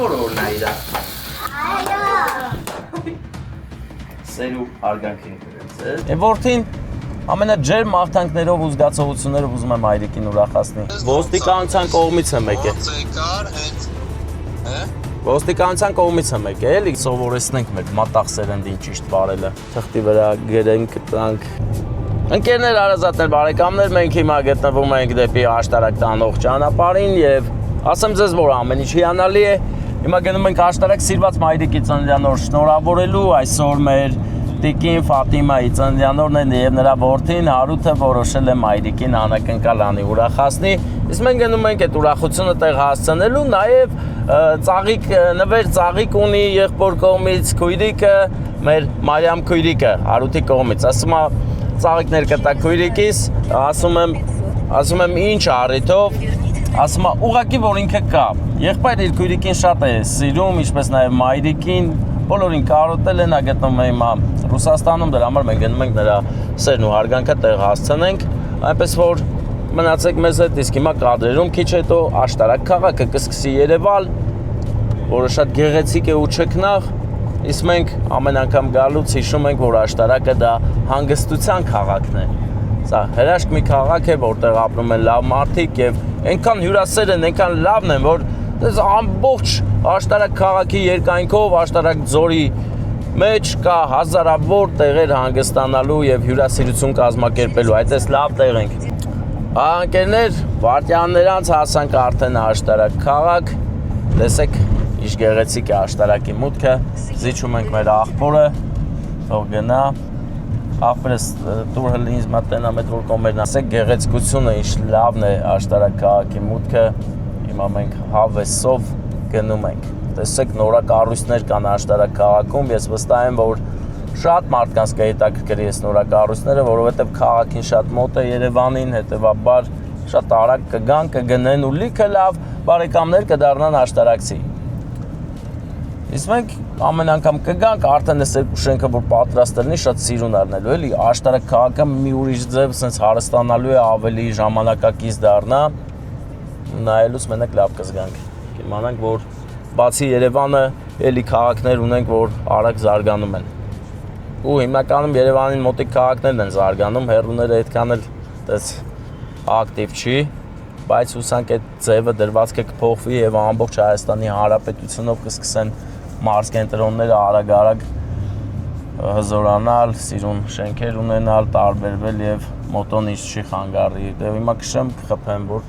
որ օրն է իրա։ Սերու արգանքին գրեց։ Որդին ամենաջեր մաղթանքներով ու զգացողություններով ուզում եմ հայրիկին ուրախացնի։ Ոստիկանության կողմից եմ եկել։ Ոստիկանության կողմից եմ եկել, էլի սովորեցնենք մեր մատաղ սերնդին ճիշտ վարելը։ Թղթի վրա գրենք, տանք։ Ընկերներ, հարազատներ, բարեկամներ, մենք հիմա գտնվում ենք դեպի աշտարակ տանող ճանապարհին եւ ասեմ ձեզ, որ ամեն ինչ հիանալի է։ Հիմա գնում ենք աշտարակ սիրված մայրիկի ծննդյանոր շնորհավորելու, այսօր մեր Տիկին Ֆատիմայի ծննդյանորն է եւ նրա որդին Հարութը որոշել է մայրիկին անակնկալ անի ուրախացնի։ Իսկ մենք գնում ենք այդ ուրախությունը տեղ հասցնելու, նաեւ ծաղիկ նվեր ծաղիկ ունի եղբոր կողմից քույրիկը, մեր Մարիամ քույրիկը Հարութի կողմից։ Ասում է ծաղիկներ կտա քույրիկիս, ասում եմ ինչ առիթով, ասում է ուղակի որ ինքը կա։ Եղբայրը իր քույրիկին շատ է սիրում, ինչպես նաեւ մայրիկին, բոլորին կարոտել են, գտնվում է հիմա Ռուսաստանում, դրա համար մենք գնում ենք նրա սերն ու հարգանքը տեղ հասցնենք, այնպես որ մնացեք մեզ հետ, իսկ հիմա կադրերում քիչ հետո աշտարակ քաղաքը կսկսի երևալ, որը շատ գեղեցիկ է ու չքնաղ, իսկ մենք ամեն անգամ գալուց հիշում ենք, որ աշտարակը դա հանգստության քաղաքն է։ Սա հրաշք մի քաղաք է, որտեղ ապրում են լավ մարդիկ եւ այնքան հյուրասեր են, այնքան լավն են, որ դες ամբողջ աշտարակ քաղաքի երկայնքով աշտարակ ձորի մեջ կա հազարավոր տեղեր հանգստանալու եւ հյուրասիրություն կազմակերպելու, այդպես լավ տեղ ենք։ Անկերներ, վարտյաններ անց հասանք արդեն աշտարակ քաղաք, տեսեք ինչ գեղեցիկ է աշտարակի մուտքը, զիջում ենք մեր աղբորը, թող գնա, աղբորս տուր հլի ինձ մատենա մետ որ կոմերն ասեք գեղեցկությունը ինչ լավն է աշտարակ քաղաքի մուտքը, հիմա մենք հավեսով գնում ենք, տեսեք նորակառույցներ կան աշտարակ քաղաքում, ես վստահ եմ, որ շատ մարդկանց կհետաքրքրի այս նորակառույցները, որովհետև քաղաքին շատ մոտ է Երևանին, հետևաբար շատ արագ կգան, կգնեն ու լիքը լավ բարեկամներ կդառնան աշտարակցի։ Իսկ մենք ամեն անգամ կգանք, արդեն այս երկու շենքը որ պատրաստ լինի, շատ սիրուն առնելու, էլի աշտարակ քաղաքը մի ուրիշ ձև sense հարստանալու է, ավելի ժամանակակից դառնա, նայելուց մենակ լավ կզգանք։ Իմանանք, որ բացի Երևանը, էլի քաղաքներ ունենք, որ արագ զարգանում են։ Ու հիմնականում Երևանին մոտիկ քաղաքներն են զարգանում, հեռուները այդքան էլ ակտիվ չի, բայց հուսանք այդ ձևը դրվածքը կփոխվի եւ ամբողջ Հայաստանի Հանրապետությունով կսկսեն մարզկենտրոնները արագ հզորանալ, սիրուն շենքեր ունենալ, տարբերվել եւ մոտոն ինչ չի խանգարի։ Դե հիմա քշեմ, խփեմ, որ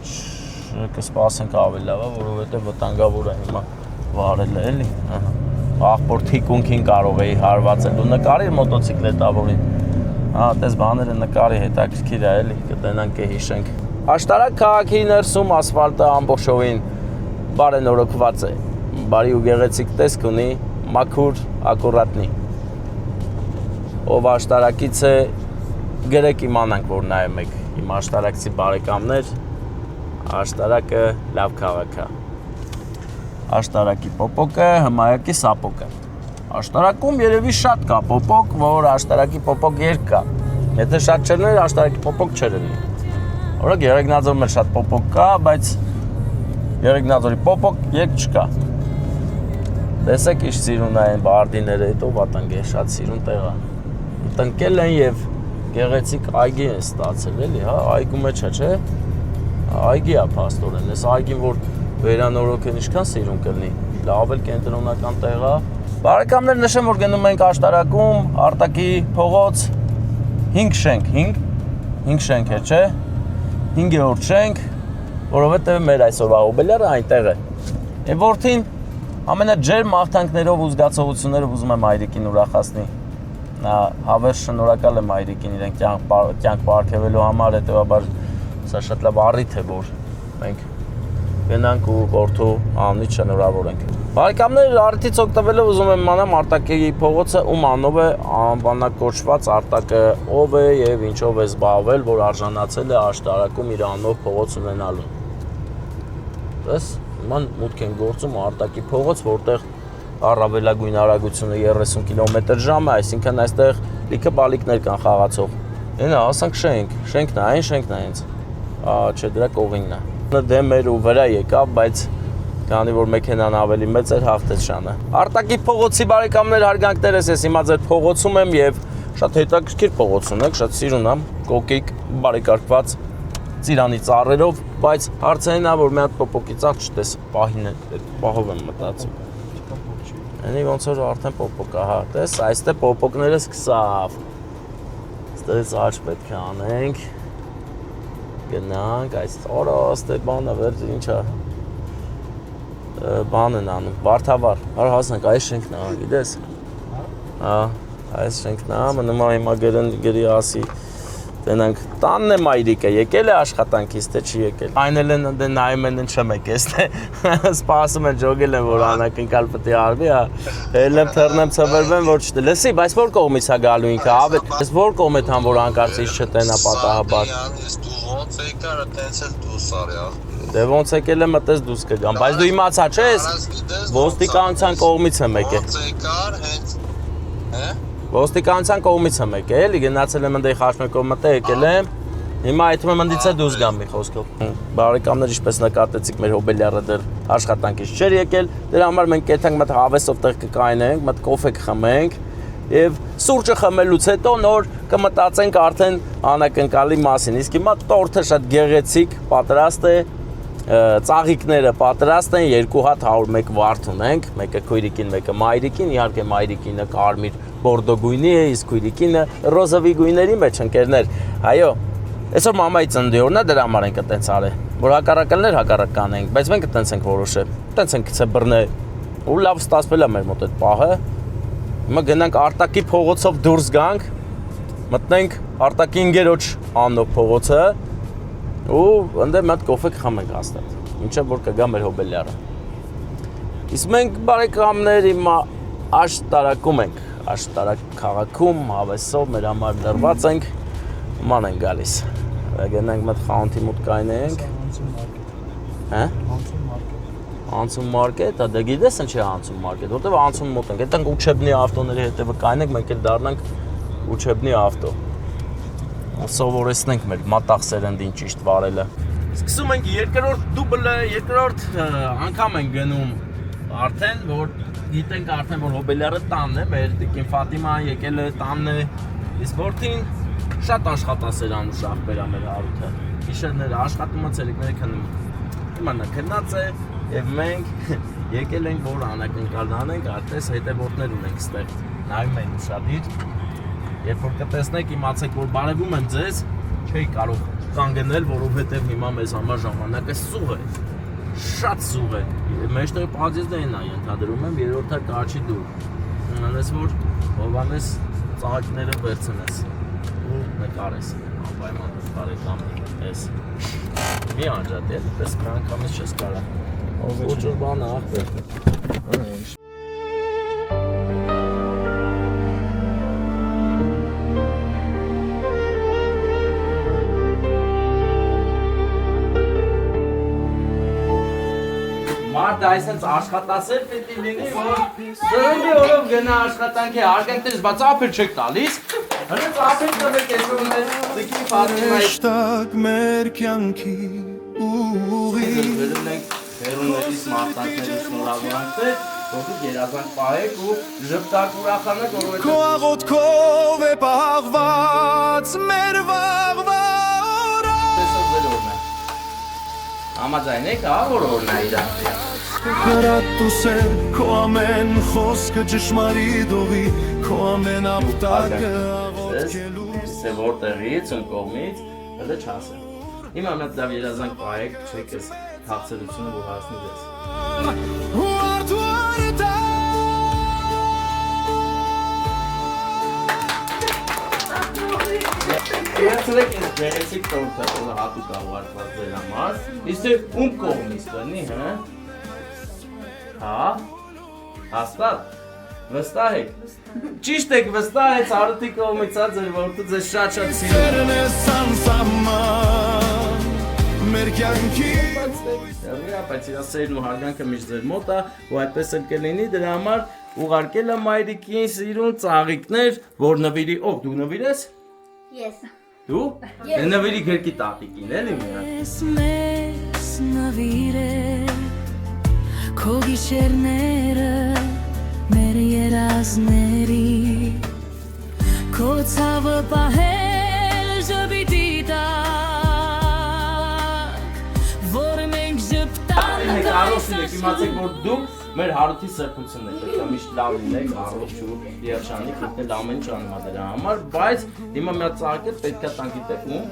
կսպասենք ավելի լավ, որովհետեւ վտանգավոր է հիմա վարելը, էլի։ Աղբոր թիկունքին կարող էի հարվածել ու նկարիր մոտոցիկլետավորին։ Տես բաները նկարի հետաքրքիր է, էլի, կտենանք կհիշենք։ Աշտարակ քաղաքի ներսում ասֆալտը ամբողջովին բարենորոգված է, բարի ու գեղեցիկ տեսք ունի, մաքուր, ակուրատնի։ Ով աշտարակից է, գրեք իմանանք, որ նայում եք իմ աշտարակցի բարեկամներ, աշտարակը լավ քաղաք է։ Աշտարակի պոպոկը, հմայակի սապոկը։ Աշտարակում երևի շատ կա պոպոկ, որ աշտարակի պոպոկ երկ կա։ Եթե շատ չլներ, աշտարակի պոպոկ չլինի։ Օրինակ Եղեգնաձորում էլ շատ պոպոկ կա, բայց Եղեգնաձորի պոպոկ երկ չկա։ Տեսեք ինչ սիրուն են բարդիները, հետո վատանգ է, շատ սիրուն տեղ է։ Տնկել են եւ գեղեցիկ այգի են ստացել, էլի, հա, այգու մեջ է, չէ։ Այգի է փաստորեն, այս այգին որ վերանորոգեն ինչքան սիրուն կլինի, լավ էլ կենտրոնական տեղ է։ Բարեկամներ նշեմ, որ գնում ենք աշտարակում, Արտակի փողոց 5 շենք, 5 շենք է, չէ։ 5-րդ շենք, որովհետև մեր այսօրվա հոբելյարը այնտեղ է։ Եվ որդին ամենաջեր մաղթանքներով ու զգացողություններով ուզում եմ հայրիկին ուրախացնի։ Նա հավես շնորհակալ եմ հայրիկին իրեն կյանք պարգևելու համար, հետևաբար սա շատ լավ առիթ է, որ մենք գնանք ու որդու անունից շնորհավորենք։ Բարեկամներ, առիթից օգտվելով ուզում եմ իմանամ Արտակի փողոցը ում անով է անվանակոչված, Արտակը ով է եւ ինչով է զբաղվել, որ արժանացել է աշտարակում իր անով փողոց ունենալու։ Դες ման մուտք են գործում Արտակի փողոց, որտեղ առավելագույն արագությունը 30 կմ/ժ է, այսինքն այստեղ լիքը բալիկներ կան խաղացող։ Այնա, ասանք շենքն է հենց։ Չէ, դրա կողինն է։ Դե մեր ու վրա եկավ, բայց քանի որ մեքենան ավելի մեծ էր, հաղթեց շանը։ Արտակի փողոցի բարեկամներ, հարգանքներս, ես հիմա ձեր փողոցում եմ եւ շատ հետաքրքիր փողոց ունեք, շատ սիրուն եմ, կոկիկ, բարեկարգված ծիրանի ծառերով, բայց հարցը այն է, որ մի հատ պոպոկի ծառ չտես, պահին է, այդ պահով եմ մտածում։ Այնի ոնց որ արդեն պոպոկ է, հա, տես, այստեղ պոպոկները սկսավ։ Այստեղից աճ պետք է անենք։ Գնանք, այս օրը այստեղ բանը վերջ ինչա։ Բան են անում, բարթավար, հար հասնենք, այս շենքն է, գիտես։ Հա, այս շենքն է, մնում է հիմա գրի ասի, տենանք, տանն է մայրիկը, եկել է աշխատանքից, թե չի եկել։ Այն էլ են նայում են չեմ եկես, թե սպասում են ջոգել են, որ անակնկալ պետք է արվի, էլ եմ թռնեմ ծվրվեմ, որ չտե, լսի, բայց որ կողմից է գալու ինքը, ավետ, ես որ կողմ է թան, որ անկարծից չտենա պատահաբար։ Ոնց եկար, տենց էլ դուրս արյա։ Դե ոնց եկել եմ, այդպես դուրս կգամ, բայց դու իմացա չես, ոստիկանության կողմից եմ եկել։ Ոնց եկար, հենց, Ոստիկանության կողմից եմ եկել, էլի գնացել եմ ընդեի խաչմերկով մտել եկել եմ, հիմա այդում եմ ընդից է դուրս գամ մի խոսքով։ Բարեկամներ ինչպես նկատեցիք մեր հոբելյարը դեռ աշխատանքից չէր եկել, դրա համար մենք կեթանք մտ հավեսով տեղ կկայնենք, մտ կոֆե կխմենք եւ սուրճը խմելուց հետո նոր կմտածենք արդեն անակնկալի մասին։ Իսկ հիմա տորթը շատ գեղեցիկ պատրաստ է, ծաղիկները պատրաստ են, 2 հատ 101 վարդ ունենք, մեկը քույրիկին, մեկը մայրիկին, իհարկե մայրիկինը կարմիր բորդո գույնի է, իսկ քույրիկինը ռոզովի գույների մեջ ընկերներ։ Այո, այսօր մամայի ծննդի օրն է, դրա համար ենք այտենց արել, որ հակառակներ հակառակ կանենք, բայց մենք այտենց ենք որոշել, այտենց ենք գցե բռնել, ու լավ ստացվել է մեր մոտ այդ պահը։ Հիմա գնանք Արտակի փողոցով դուրս գանք, մտնենք Արտակի ինգերոջ անով փողոցը ու ընդե մի հատ կոֆե կխմենք հաստատ, մինչև որ կգա մեր հոբելյարը։ Իսկ մենք բարեկամներ հիմա աշտարակում ենք, աշտարակ քաղաքում, հավեսով մեր համար լրված ենք, ման ենք գալիս։ Գնանք մտ խանութի մոտ կայնենք։ Հա? Անցում մարկետ, դե գիտես ինչ է անցում մարկետ, որտեվ անցում մոտ ենք, այդտեղ ուչեբնի ավտոների հետևը կայնենք, մենք էլ դառնանք ուչեբնի ավտո։ Սովորեցնենք մեր մատաղ սերնդին ճիշտ վարելը։ Սկսում ենք երկրորդ դուբլը, երկրորդ անգամ ենք գնում արդեն, որ գիտենք արդեն, որ հոբելյարը տանն է, մեր տիկին Ֆատիման եկել է տանն է, իսկ որդին շատ աշխատասեր անուշախ բերա մեր հարութը։ Գիշերները աշխատում է, ցերեկները քնում։ Հիմա նա քնած է եւ մենք եկել ենք, որ անակնկալ անենք, արդեն հետևորդներ ունենք ստեղ։ Նայում են ուշադիր։ Երբ որ կտեսնեք, իմացեք, որ բարևում եմ ձեզ, չէի կարող կանգնել, որովհետև հիմա մեզ համար ժամանակը սուղ է, շատ սուղ է։ Մեջտեղ պազիզդային է ենթադրում եմ, երրորդը կարճի դուր։ Անես որ Հովանես ծաղիկները վերցնես ու նկարես, անպայման բարեկամներ, ես։ Մի անջատ է, պես մի անգամից չես կարա։ Ոչոր բանը աղբեր։ Մարդը այսպես աշխատասեր պետք է լինի, որ ծննդի օրով գնա աշխատանքի հարգանքներից բաց ափեր չեք տալիս։ Հենց ափեր տվեք այսօր մեր տիկին Ֆատիմայի Շտակ մեր կյանքի ուղի վերում ենք հերուններից մարդանքների շնորհավորանքներ, որոնք երազանք պահեք ու ժպտակ ուրախանեք, որովհետև Քո աղոթքով է պահված մեր վաղվա օրը այսօր ձեր օրն է։ Համաձայն եք, հա, որ օրն է իրար։ Հրատ ու սեր, քո ամեն խոսքը ճշմարիտ ուղի Քո ամեն ապտակը աղոթքելու Սե որտեղից, ում կողմից, հələ չասեմ։ Հիմա մենք դավ երազանք պահեք, չեք ես թաղցրությունը, որ հասնի ձեզ։ Ու արդուար դա Երցրեք ինձ գեղեցիկ տորթը, որը հատուկ ավարտված ձեր համար, իսկ ում կողմից կնի, հա? Հա? Հաստատ? Վստահ եք? Ճիշտ եք վստահ եք Արութի կողմից ա ձեր որդու ձեզ շատ-շատ սիրում։ Սերն է սանսաման մեր կյանքի Բայց իրա սերն ու հարգանքը միշտ ձեր մոտ է, ու այդպես էլ կլինի, դրա համար ուղարկել եմ մայրիկին սիրուն ծաղիկներ, որ նվիրի, ով դու նվիրես։ Ես։ Դու։ Նվիրի գրկի տատիկին, էլի միա։ Մեզ նվիրել Քո գիշերները մեր երազների Քո ցավը պահել ժպիտի տակ Որ մենք ժպտանք Արոշինեք, իմացեք, որ դուք մեր հարութի սրբությունն եք, պետք է միշտ լավ լինեք, առողջ ու երջանիկ, ինքնել ամեն ինչ անում դրա համար, բայց հիմա մի հատ ծաղկել պետք է տանք գիտեք ում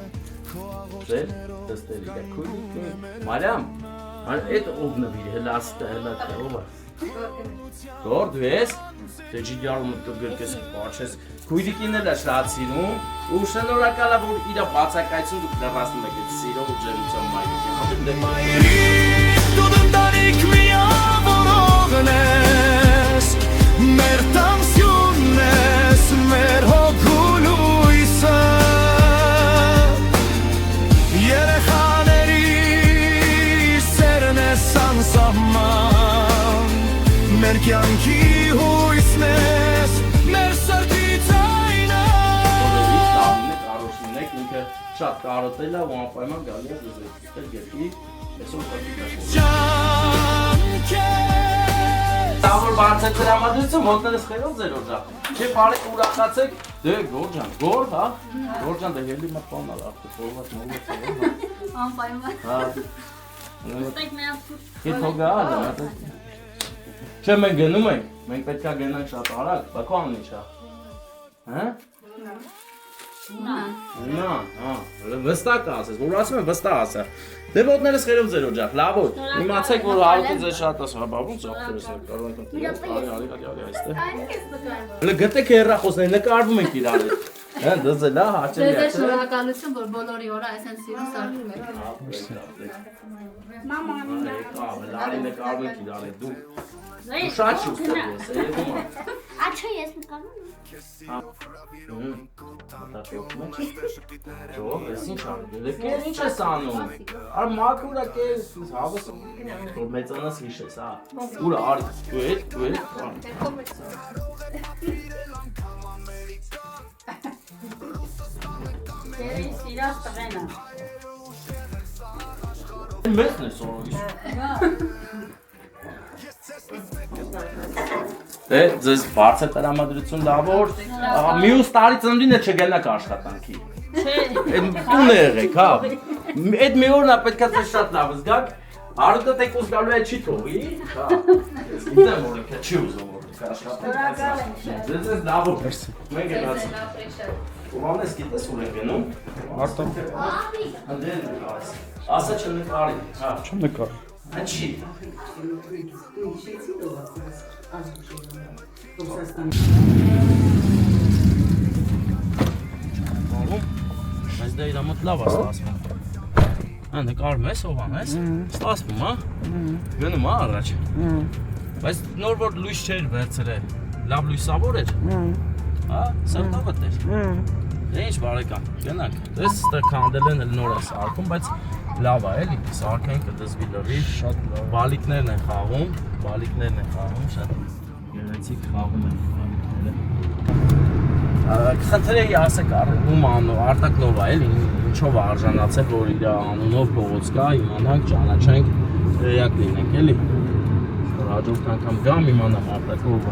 ձեր դստերի դա քույրիկի Մարիամ, այդ ով նվիրի, հելա ով է Գոր դու ես, դե ջիդյարում գրկես պաչես, քույրիկին էլ է շատ սիրում ու շնորհակալ եմ որ իր բացակայություն դուք լրացնում եք այդ սիրով ու ջերմությամբ մայրիկին Դու դնդանիք միավորողն ես Մեր տանսյունն ես, մեր հոգու լույսը Երեխաների սերն ես անսահման Մեր կյանքի հույսն ես, մեր սրտի ձայնը Կարոշինեք, ինքը շատ կարոտել է ու անպայման գալի է դուզել գետի այսօր Տավոր բարձր դրամադրություն, ոտներս խերով ձեր օրջա Չէ բարեք ուրախացեք, դե գորջան, գոր, հա Գորջան, դե հելի մատ պանալ արդը, խորված մողված Անպայման Ստեք մի ասուր Ետ հոգա ալը, Չէ մենք գնում ենք, մենք պետք է գնանք շատ արագ, բակո անն ինչա Հա? Նա, վստակ ասես, որ ասում եմ վստակ ասա Դե ոտներս խերով ձեր օջախ, լավոտ, իմացեք, որ հարուտը ձեր շատ ասում, բաբուն ծաղթերս են կարող ենք արի այստեղ Գտեք հեռախոսներ, նկարվում ենք իրար հետ Հա, դզել, հա, հաճելի Ձեզ շնորհակալություն, որ բոլորի օրը այսեն սիրուն սարքում եք Լարի նկարվում ենք իրար հետ, դու շատ շուստեր ես, երևում է Աչը ես նկարվում Ճով, ես ինչ անում, կեր ինչ ես անում,ար մաքուր է կեր, հավս որ մեծանաս հիշես, հա, ուրա արի, դու հետ, Երին սիրած տղենա Մեծն է սորովիս Դե, ձեզ բարձր տրամադրություն լավոր, մյուս տարի ծնդին է չգենակ աշխատանքի Տուն է եղեք, հա Այդ մի օրն է պետք է ձեզ շատ լավ զգաք Հարուտը տեկոս գալու է չի թողի Ես գիտեմ որ ինքը չի ուզում որ ինքը աշխատեք Ձեզ ես լավոր Մենք գնացում Ովանես գիտես ուր են գնում Արտամ Ասա չնկարի Չնկարի Անչի Մեզ դա իրա մոտ լավ է ստասվում Հա նկարում ես ովան ես Ստասվում հա Գնում հա առաջ Բայց նոր որ լույս չէր վերցրել Լավ լույսավոր էր Հա սրտավտ էր Դե ինչ բարեկամ գնանք Դες ստեղ քանդել են նոր է սարքում բայց լավ է էլի սարքեն կդզվի լրի շատ լավ Բալիկներն են խաղում շատ գեղեցիկ խաղում են Խնդրեի ասեք ում անով Արտակնով է էլի ինչով է արժանացել որ իր անունով փողոց կա իմանանք ճանաչենք էակ լինենք էլի հաջորդ անգամ գամ իմանամ Արտակով